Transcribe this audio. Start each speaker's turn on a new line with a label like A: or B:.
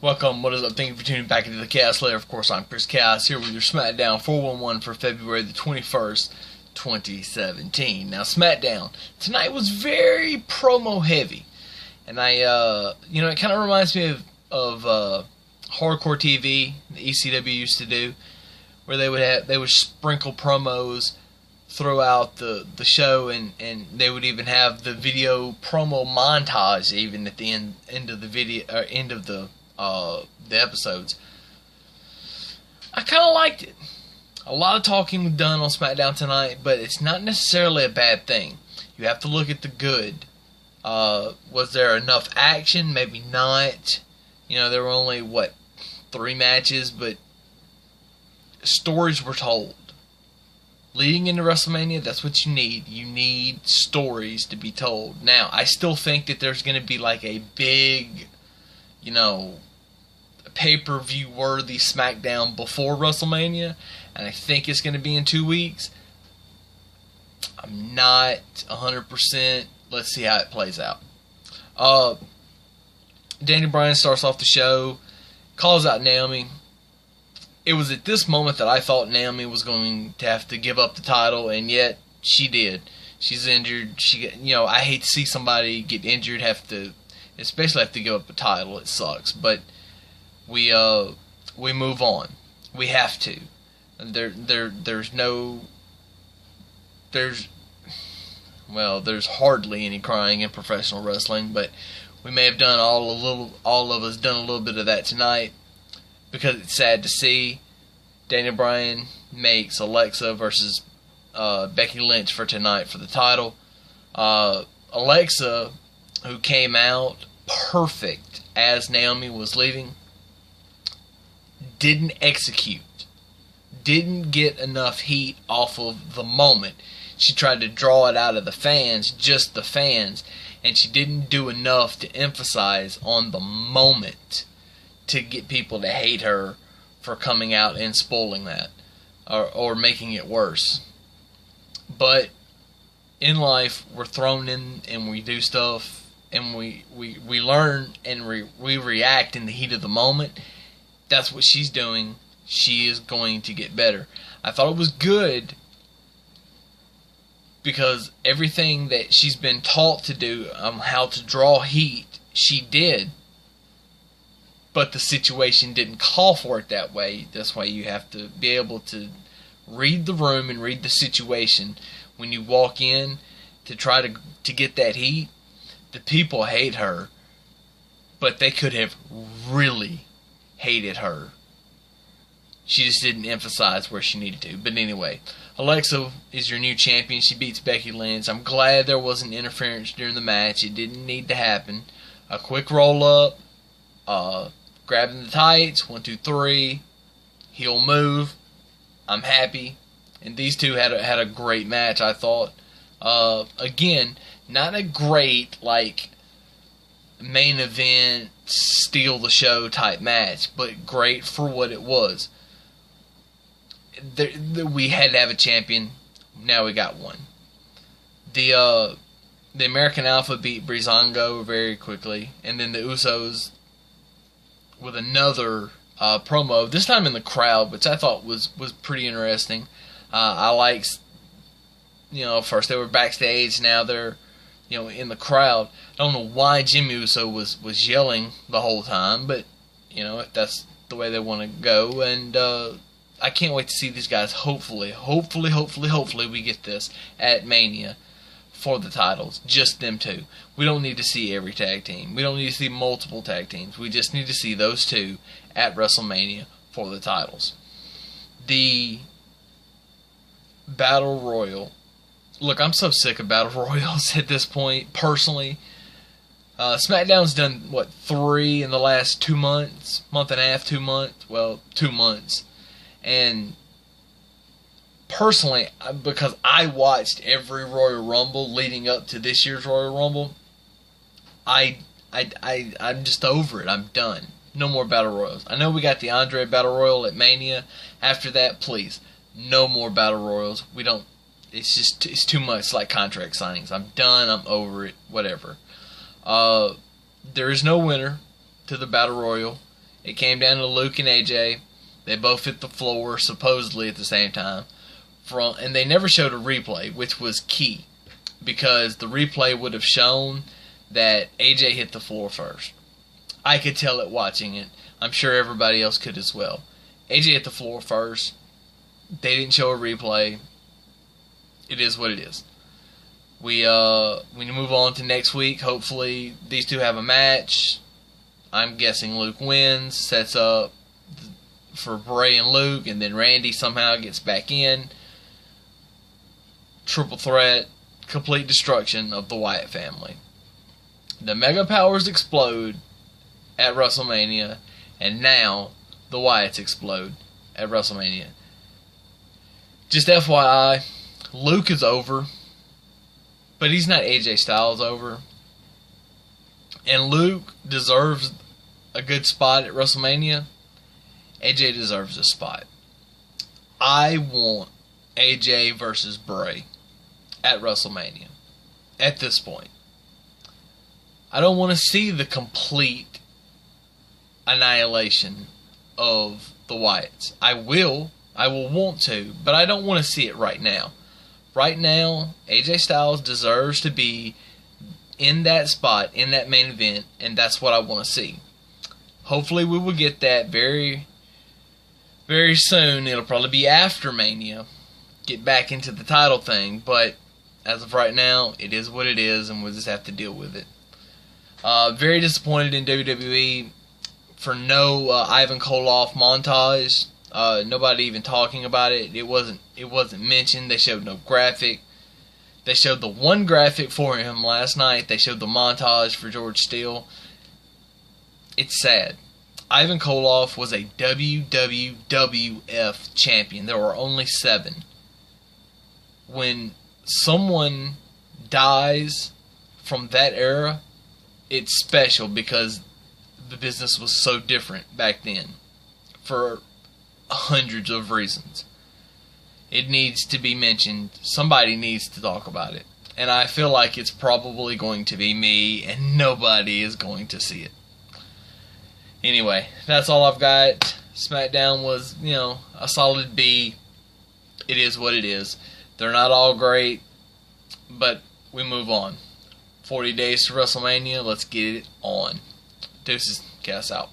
A: Welcome, what is up? Thank you for tuning back into the Chaos Lair. Of course, I'm Chris Chaos here with your SmackDown 411 for February the 21st, 2017. Now, SmackDown tonight was very promo heavy, and it kind of reminds me of Hardcore TV, the ECW used to do, where they would sprinkle promos throughout the show, and they would even have the video promo montage even at the end of the video, or end of the episodes. I kind of liked it. A lot of talking was done on SmackDown tonight, but it's not necessarily a bad thing. You have to look at the good. Was there enough action? Maybe not. There were only, 3 matches, but stories were told. Leading into WrestleMania, that's what you need. You need stories to be told. Now, I still think that there's going to be like a big, pay-per-view worthy SmackDown before WrestleMania, and I think it's going to be in 2 weeks. I'm not 100%. Let's see how it plays out. Daniel Bryan starts off the show, calls out Naomi. It was at this moment that I thought Naomi was going to have to give up the title, and yet she did. She's injured. I hate to see somebody get injured, especially have to give up a title. It sucks, but we move on. We have to. There's hardly any crying in professional wrestling, but we may have done all of us done a little bit of that tonight, because it's sad to see. Daniel Bryan makes Alexa versus Becky Lynch for tonight for the title. Alexa, who came out perfect as Naomi was leaving, didn't execute. Didn't get enough heat off of the moment. She tried to draw it out of the fans, just the fans, and she didn't do enough to emphasize on the moment to get people to hate her for coming out and spoiling that, or making it worse. But in life, we're thrown in and we do stuff, and we learn and we react in the heat of the moment. That's what she's doing. She is going to get better. I thought it was good because everything that she's been taught to do, how to draw heat, she did. But the situation didn't call for it that way. That's why you have to be able to read the room and read the situation. When you walk in to try to get that heat, the people hate her, but they could have really hated her. She just didn't emphasize where she needed to. But anyway, Alexa is your new champion. She beats Becky Lynch. I'm glad there wasn't interference during the match. It didn't need to happen. A quick roll up, grabbing the tights, 1, 2, 3, heel move. I'm happy. And these two had a great match, I thought. Again, not a great main event, steal the show type match, but great for what it was. We had to have a champion. Now we got one. The American Alpha beat Breezango very quickly, and then the Usos with another promo, this time in the crowd, which I thought was pretty interesting. I liked, first they were backstage, now they're, in the crowd. I don't know why Jimmy Uso was yelling the whole time, but, if that's the way they want to go, and I can't wait to see these guys. Hopefully we get this at Mania for the titles. Just them two. We don't need to see every tag team. We don't need to see multiple tag teams. We just need to see those two at WrestleMania for the titles. The Battle Royal. Look, I'm so sick of Battle Royals at this point, personally. SmackDown's done, 3 in the last 2 months? Month and a half, 2 months? Well, 2 months. And personally, because I watched every Royal Rumble leading up to this year's Royal Rumble, I'm just over it. I'm done. No more Battle Royals. I know we got the Andre Battle Royal at Mania. After that, please, no more Battle Royals. We don't. It's too much. It's like contract signings. I'm done. I'm over it. Whatever. There is no winner to the Battle Royal. It came down to Luke and AJ. They both hit the floor, supposedly at the same time. And they never showed a replay, which was key, because the replay would have shown that AJ hit the floor first. I could tell it watching it. I'm sure everybody else could as well. AJ hit the floor first. They didn't show a replay. It is what it is. We move on to next week. Hopefully these two have a match. I'm guessing Luke wins, sets up for Bray and Luke, and then Randy somehow gets back in. Triple threat, complete destruction of the Wyatt family. The Mega Powers explode at WrestleMania, and now the Wyatts explode at WrestleMania. Just FYI, Luke is over, but he's not AJ Styles over. And Luke deserves a good spot at WrestleMania. AJ deserves a spot. I want AJ versus Bray at WrestleMania at this point. I don't want to see the complete annihilation of the Wyatts. I will want to, but I don't want to see it right now. Right now, AJ Styles deserves to be in that spot, in that main event, and that's what I want to see. Hopefully we will get that very, very soon. It'll probably be after Mania. Get back into the title thing, but as of right now, it is what it is, and we'll just have to deal with it. Very disappointed in WWE for no Ivan Koloff montage. Nobody even talking about it. It wasn't mentioned. They showed no graphic. They showed the one graphic for him last night. They showed the montage for George Steele. It's sad. Ivan Koloff was a WWF champion. There were only 7. When someone dies from that era, it's special because the business was so different back then for hundreds of reasons. It needs to be mentioned. Somebody needs to talk about it. And I feel like it's probably going to be me, and nobody is going to see it. Anyway, that's all I've got. SmackDown was, a solid B. It is what it is. They're not all great, but we move on. 40 days to WrestleMania. Let's get it on. Deuces. Cast out.